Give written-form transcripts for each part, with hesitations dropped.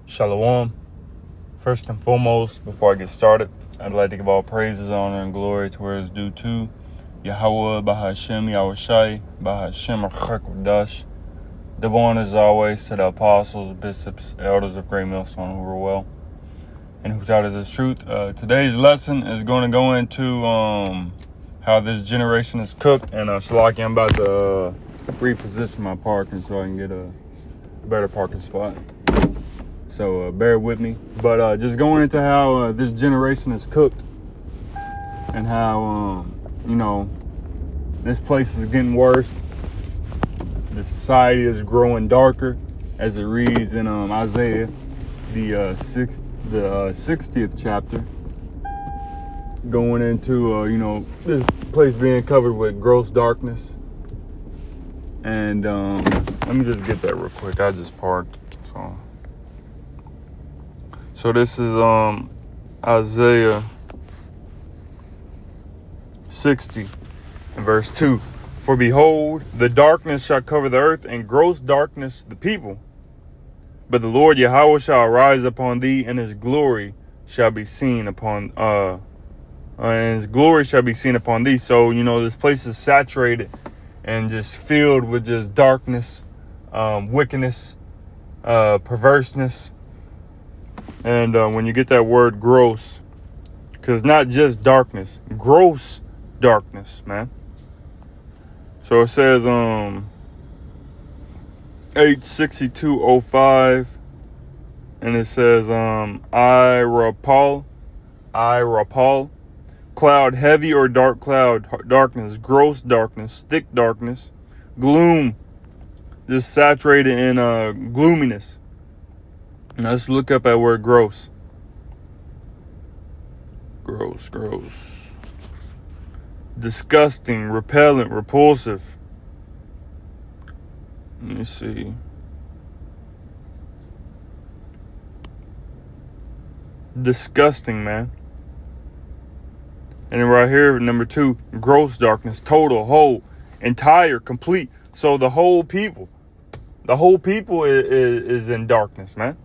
Shalom. First and foremost, before I get started, I'd like to give all praises, honor, and glory to where it's due to Yahweh, Bahashem, Yahushai, Bahashem, Dash. Double honor as always to the apostles, bishops, elders of Great Millstone who were well and who taught us the truth. Today's lesson is going to go into how this generation is cooked. And Shalaki, I'm about to reposition my parking so I can get a better parking spot. So bear with me. But just going into how this generation is cooked and how, this place is getting worse. The society is growing darker, as it reads in Isaiah, the 60th chapter. Going into, this place being covered with gross darkness. And let me just get that real quick. I just parked. So this is Isaiah 60 and verse 2. For behold, the darkness shall cover the earth, and gross darkness the people. But the Lord Yahweh shall arise upon thee, and his glory shall be seen upon thee. So, this place is saturated and just filled with just darkness, wickedness, perverseness. And when you get that word gross, because not just darkness, gross darkness, man. So it says 862:05, and it says I rapal, cloud, heavy or dark cloud, darkness, gross darkness, thick darkness, gloom, just saturated in gloominess. Now let's look up that word gross. Gross. Disgusting, repellent, repulsive. Let me see. Disgusting, man. And then right here, number 2, gross darkness, total, whole, entire, complete. So the whole people is in darkness, man.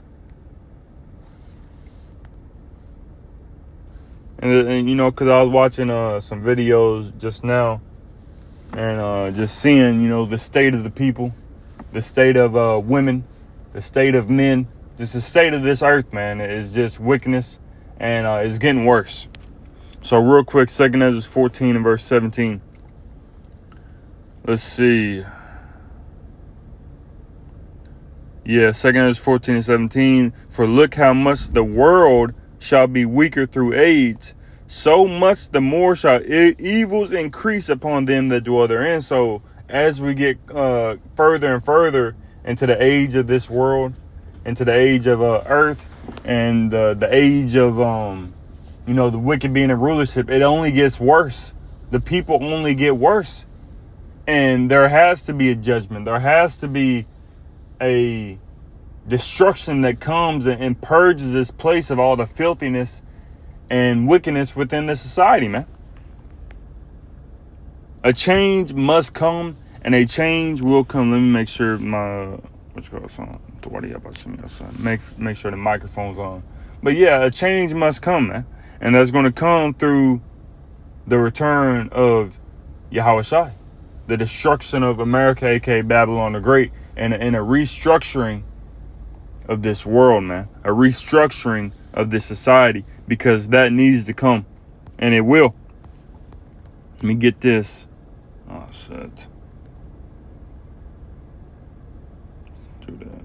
And because I was watching some videos just now, and just seeing, the state of the people, the state of women, the state of men, just the state of this earth, man, is just wickedness, and it's getting worse. So real quick, 2 Ezra 14 and verse 17. Let's see. Yeah, 2 Ezra 14 and 17. For look how much the world shall be weaker through age, so much the more shall evils increase upon them that dwell therein. So as we get further and further into the age of this world, into the age of earth, and the age of the wicked being in rulership, it only gets worse. The people only get worse, and there has to be a judgment. There has to be a destruction that comes and purges this place of all the filthiness and wickedness within the society, man. A change must come, and a change will come. Let me make sure my make sure the microphone's on. But yeah, a change must come, man, and that's going to come through the return of Yahushai, the destruction of America, aka Babylon the Great, and a restructuring of this world, man, a restructuring of this society, because that needs to come, and it will. Let me get this. Oh shit. Do that.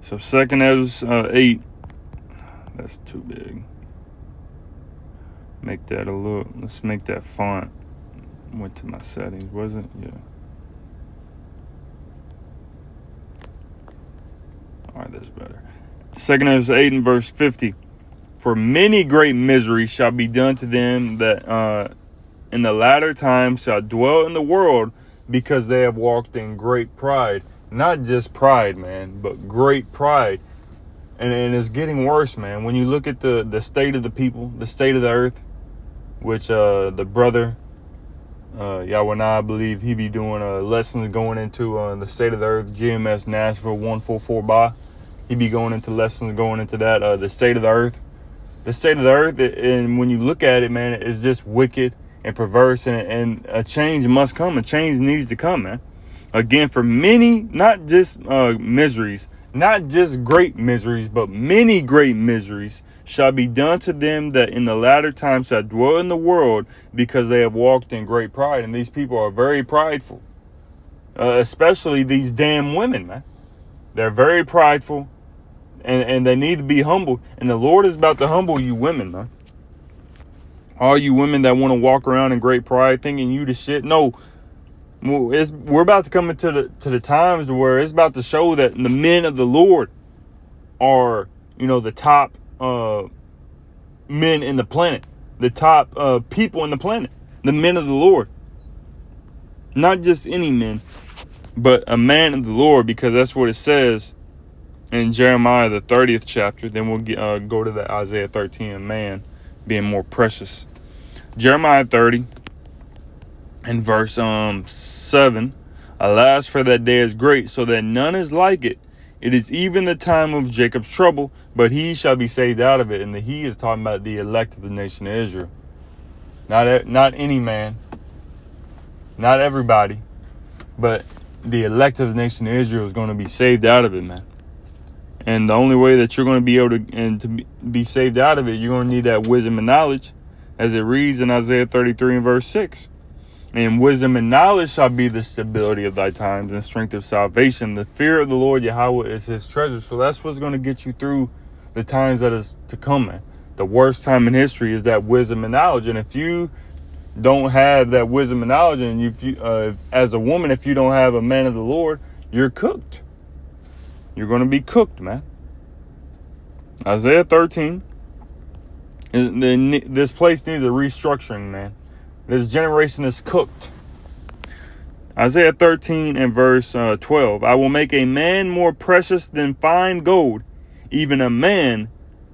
So 2 Ezra 8. That's too big. Make that a little. Let's make that font. Went to my settings, was it? Yeah. All right, that's better. 2 Ezra 8 and verse 50. For many great miseries shall be done to them that in the latter time shall dwell in the world, because they have walked in great pride. Not just pride, man, but great pride. And it's getting worse, man. When you look at the state of the people, the state of the earth, which the brother Yahweh, I believe he be doing lessons going into the state of the earth, GMS Nashville 144 by. He be going into lessons going into that, the state of the earth. The state of the earth, and when you look at it, man, it's just wicked and perverse, and a change must come. A change needs to come, man. Again, for many, not just miseries, not just great miseries, but many great miseries shall be done to them that in the latter times shall dwell in the world, because they have walked in great pride. And these people are very prideful, especially these damn women, man. They're very prideful, and they need to be humbled. And the Lord is about to humble you women, man. All you women that want to walk around in great pride thinking you the shit. No, we're about to come into the times where it's about to show that the men of the Lord are, the top men in the planet, the top people in the planet, the men of the Lord. Not just any men, but a man of the Lord, because that's what it says in Jeremiah, the 30th chapter. Then we'll go to the Isaiah 13, man being more precious. Jeremiah 30 and verse 7. Alas, for that day is great, so that none is like it. It is even the time of Jacob's trouble, but he shall be saved out of it. And he is talking about the elect of the nation of Israel. Not any man, not everybody, but the elect of the nation of Israel is going to be saved out of it, man. And the only way that you're going to be able to be saved out of it, you're going to need that wisdom and knowledge, as it reads in Isaiah 33 and verse 6. And wisdom and knowledge shall be the stability of thy times and strength of salvation. The fear of the Lord Yahweh is his treasure. So that's what's going to get you through the times that is to come, man. The worst time in history is that wisdom and knowledge. And if you don't have that wisdom and knowledge, and if you, as a woman, if you don't have a man of the Lord, you're cooked. You're going to be cooked, man. Isaiah 13. This place needs a restructuring, man. This generation is cooked. Isaiah 13 and verse 12. I will make a man more precious than fine gold, even a man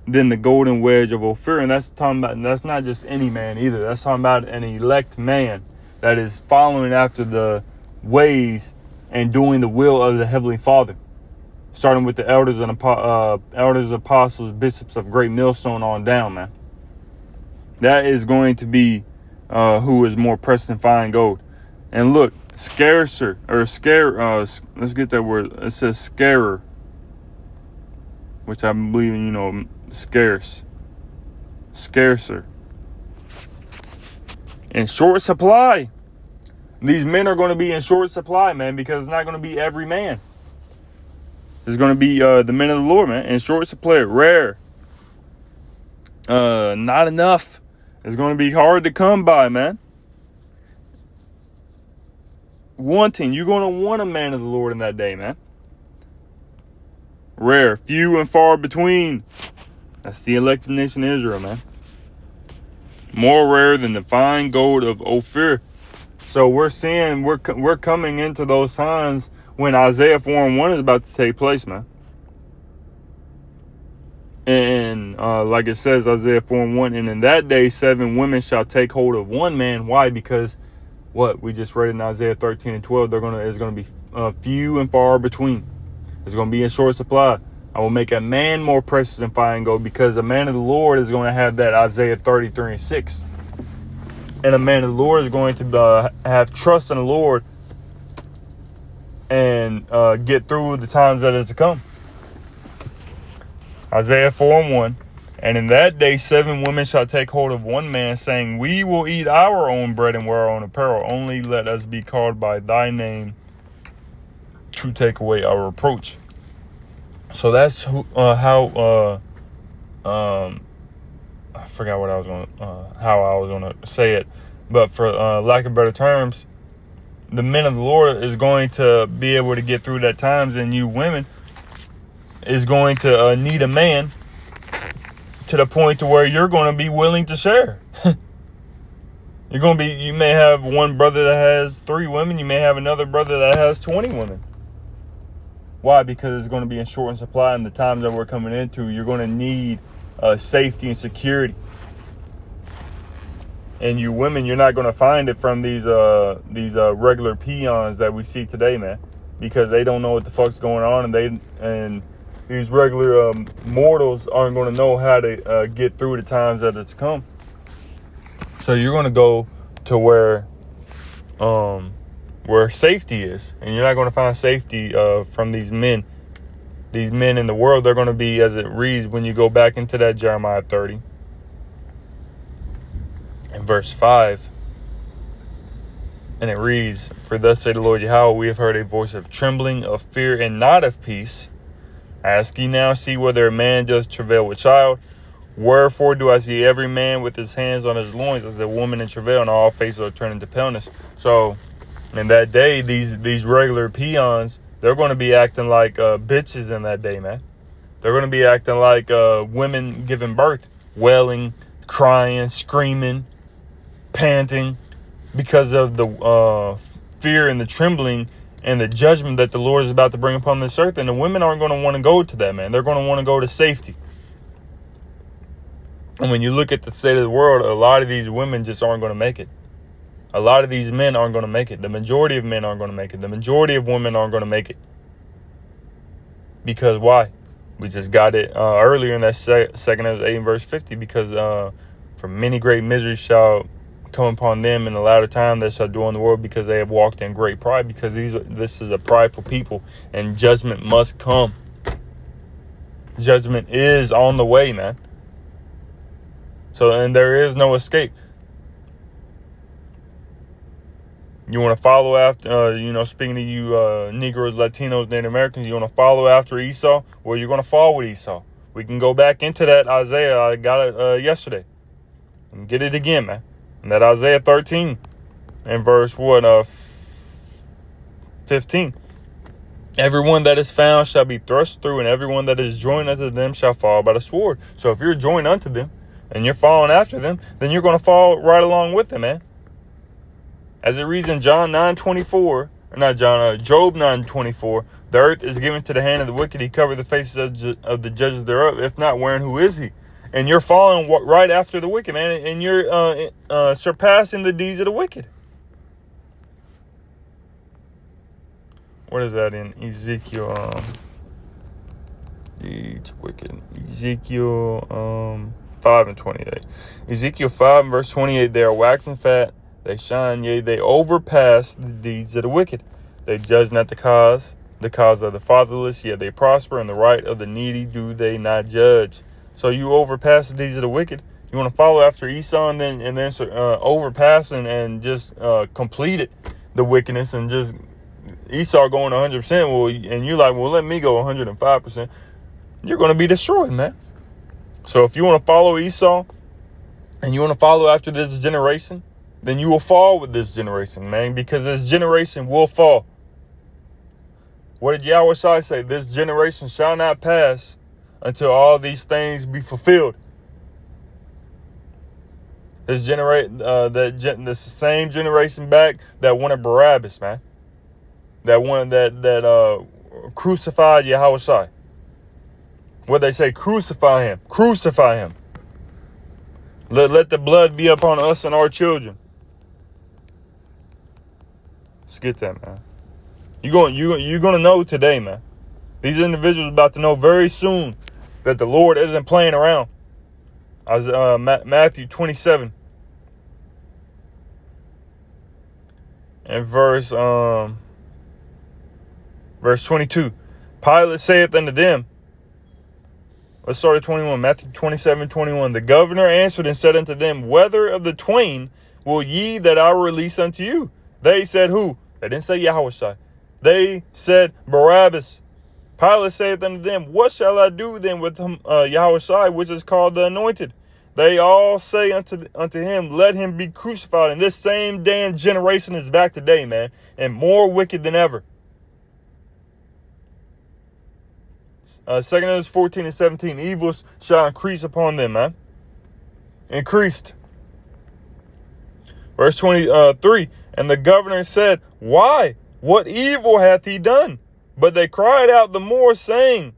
than the golden wedge of Ophir. And that's talking about, and that's not just any man either. That's talking about an elect man that is following after the ways and doing the will of the Heavenly Father. Starting with the elders and elders, apostles, bishops of Great Millstone on down, man. That is going to be who is more precious than fine gold. And look, scarcer, or scare, let's get that word. It says scarer, which I believe, scarce, scarcer. In short supply. These men are going to be in short supply, man, because it's not going to be every man. It's going to be the men of the Lord, man, in short supply, rare. Not enough. It's going to be hard to come by, man. Wanting. You're going to want a man of the Lord in that day, man. Rare. Few and far between. That's the elected nation of Israel, man. More rare than the fine gold of Ophir. So we're seeing, we're coming into those times when Isaiah 4 and 1 is about to take place, man. And like it says, Isaiah 4 and 1, and in that day 7 women shall take hold of one man. Why? Because what we just read in Isaiah 13 and 12, it's going to be few and far between. It's going to be in short supply. I will make a man more precious than fine gold, because a man of the Lord is going to have that Isaiah 33 and 6. And a man of the Lord is going to have trust in the Lord and get through the times that is to come. Isaiah 4 and 1. And in that day 7 women shall take hold of one man, saying, we will eat our own bread and wear our own apparel. Only let us be called by thy name to take away our reproach. So that's how I forgot what I was going how I was going to say it, but for lack of better terms, the men of the Lord is going to be able to get through that times, and you women is going to need a man to the point to where you're going to be willing to share. You may have one brother that has 3 women. You may have another brother that has 20 women. Why? Because it's going to be in short supply, and the times that we're coming into, you're going to need safety and security. And you women, you're not going to find it from these regular peons that we see today, man, because they don't know what the fuck's going on, and these regular mortals aren't going to know how to get through the times that it's come. So you're going to go to where safety is, and you're not going to find safety from these men. These men in the world, they're going to be, as it reads when you go back into that Jeremiah 30 and verse 5, and it reads, "For thus say the Lord Yahweh, we have heard a voice of trembling, of fear, and not of peace. Ask ye now, see whether a man doth travail with child. Wherefore do I see every man with his hands on his loins as a woman in travail, and all faces are turned into paleness." So in that day, these regular peons, they're going to be acting like bitches in that day, man. They're going to be acting like women giving birth, wailing, crying, screaming, panting, because of the fear and the trembling and the judgment that the Lord is about to bring upon this earth. And the women aren't going to want to go to that, man. They're going to want to go to safety. And when you look at the state of the world, a lot of these women just aren't going to make it. A lot of these men aren't going to make it. The majority of men aren't going to make it. The majority of women aren't going to make it. Because why? We just got it earlier in that second of 8 and verse 50. Because for many great miseries shall come upon them in the latter time that shall dwell in the world, because they have walked in great pride. Because this is a prideful people, and judgment must come. Judgment is on the way, man. So, and there is no escape. You want to follow after, speaking to you Negroes, Latinos, Native Americans, you want to follow after Esau? Well, you're going to fall with Esau. We can go back into that Isaiah. I got it yesterday. And get it again, man. And that Isaiah 13 and verse 15. Everyone that is found shall be thrust through, and everyone that is joined unto them shall fall by the sword. So if you're joined unto them, and you're following after them, then you're going to fall right along with them, man. As it reads in Job 9:24, the earth is given to the hand of the wicked. He covered the faces of the judges thereof. If not, wherein who is he? And you're following right after the wicked, man. And you're surpassing the deeds of the wicked. What is that in Ezekiel? Deeds wicked. Ezekiel 5 and 28. Ezekiel 5 and verse 28. They are waxing fat, they shine, yea, they overpass the deeds of the wicked. They judge not the cause of the fatherless, yet they prosper, and the right of the needy do they not judge. So you overpass the deeds of the wicked. You want to follow after Esau and then overpass and just complete it, the wickedness, and just Esau going 100%. Well, and you're like, well, let me go 105%. You're going to be destroyed, man. So if you want to follow Esau and you want to follow after this generation, then you will fall with this generation, man, because this generation will fall. What did Yahweh say? This generation shall not pass until all these things be fulfilled. This the same generation back that wanted Barabbas, man. That one that crucified Yahweh. What they say, crucify him. Crucify him. Let the blood be upon us and our children. Let's get that, man. You're gonna know today, man. These individuals about to know very soon that the Lord isn't playing around. As Matthew 27 and verse 22. Pilate saith unto them. Let's start at 21. Matthew 27:21. The governor answered and said unto them, whether of the twain will ye that I release unto you? They said, who? They didn't say Yahushua. They said Barabbas. Pilate saith unto them, what shall I do then with Yahushua, which is called the Anointed? They all say unto him, let him be crucified. And this same damn generation is back today, man, and more wicked than ever. 2 Corinthians 14 and 17, evils shall increase upon them, man. Increased. Verse 23, and the governor said, why? What evil hath he done? But they cried out the more, saying,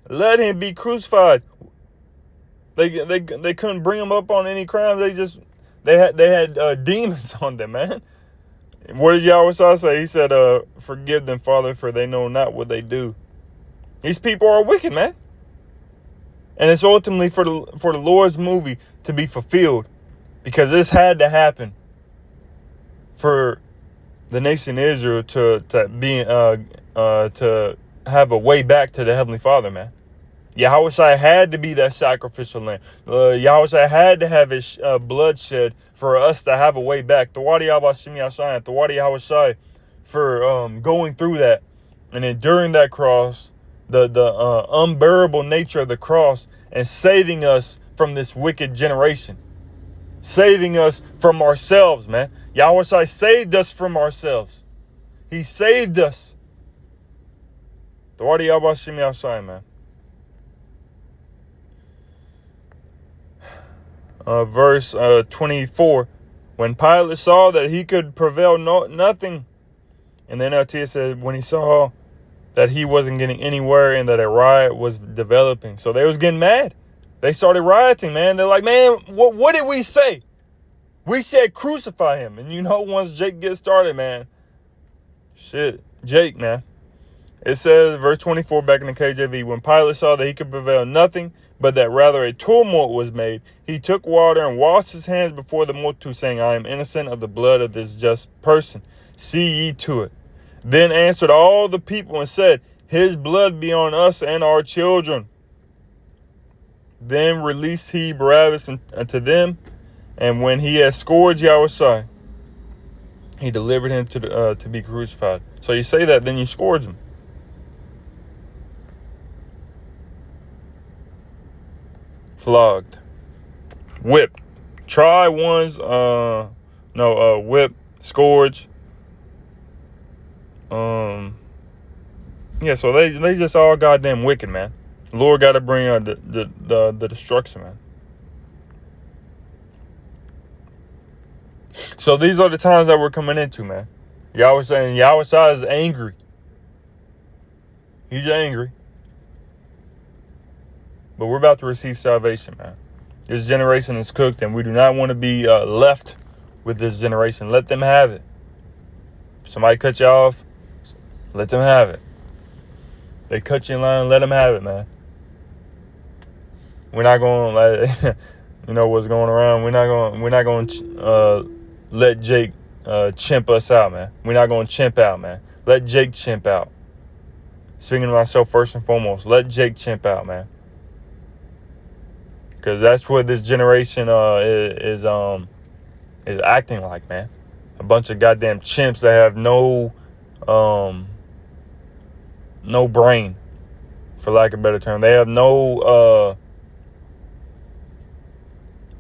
let him be crucified. They couldn't bring him up on any crime. They had demons on them, man. What did Yahweh say? He said, forgive them, Father, for they know not what they do. These people are wicked, man. And it's ultimately for the Lord's movie to be fulfilled, because this had to happen for the nation Israel to have a way back to the Heavenly Father, man. Yahushua had to be that sacrificial lamb. Yahushua had to have his blood shed for us to have a way back. Tawadi Abashim Yashayim, Tawadi Yahushua for going through that and enduring that cross, the unbearable nature of the cross, and saving us from this wicked generation. Saving us from ourselves, man. Yahushua saved us from ourselves. He saved us. Tawadi Abashim Yashayim, man. Verse 24, when Pilate saw that he could prevail nothing, and then NLT said when he saw that he wasn't getting anywhere and that a riot was developing, so they was getting mad. They started rioting, man. They're like, man, what did we say? We said crucify him. And you know, once Jake gets started, man, shit, Jake, man. It says, verse 24 back in the KJV, when Pilate saw that he could prevail nothing, but that rather a tumult was made, he took water and washed his hands before the multitude, saying, I am innocent of the blood of this just person. See ye to it. Then answered all the people and said, his blood be on us and our children. Then released he Barabbas unto them, and when he had scourged Yahushua, he delivered him to be crucified. So you say that, then you scourge him. Flogged, whipped, try ones, whip, scourge. Yeah, so they just all goddamn wicked, man. The Lord got to bring the destruction, man. So these are the times that we're coming into, man. Yahweh saying Yahweh is angry. He's angry. But we're about to receive salvation, man. This generation is cooked, and we do not want to be left with this generation. Let them have it. If somebody cut you off, let them have it. They cut you in line, let them have it, man. We're not going to, you know what's going around. We're not going to let Jake chimp us out, man. We're not going to chimp out, man. Let Jake chimp out. Speaking to myself first and foremost, let Jake chimp out, man. Because that's what this generation is acting like, man. A bunch of goddamn chimps that have no brain, for lack of a better term. They have no,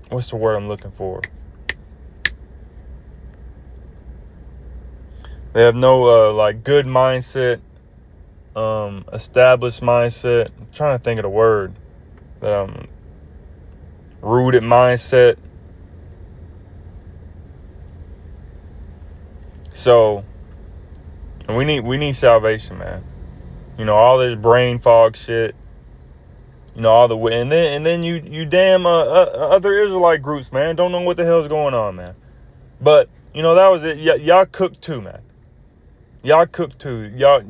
what's the word I'm looking for? They have no, good mindset, established mindset. I'm trying to think of the word that rooted mindset. So we need salvation, man. You know, all this brain fog shit. You know, all the way, and then you damn other Israelite groups, man, don't know what the hell's going on, man. But you know, that was it. Y'all cooked too, man. Y'all cooked too. Y'all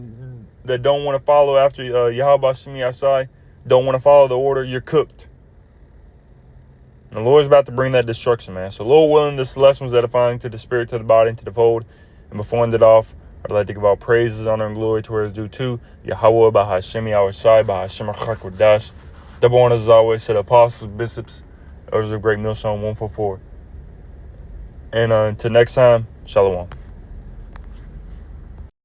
that don't want to follow after Yahweh Shem Yasai, don't want to follow the order. You're cooked. And the Lord's about to bring that destruction, man. So, Lord willing, this lesson was edifying to the spirit, to the body, and to the fold. And before I end it off, I'd like to give all praises, honor, and glory to where it's due to Yahweh, Bahashem, Yahushai, Bahashem, Chakodash. Double honors as always to the apostles, bishops, elders of Great Millstone 144. And until next time, Shalom.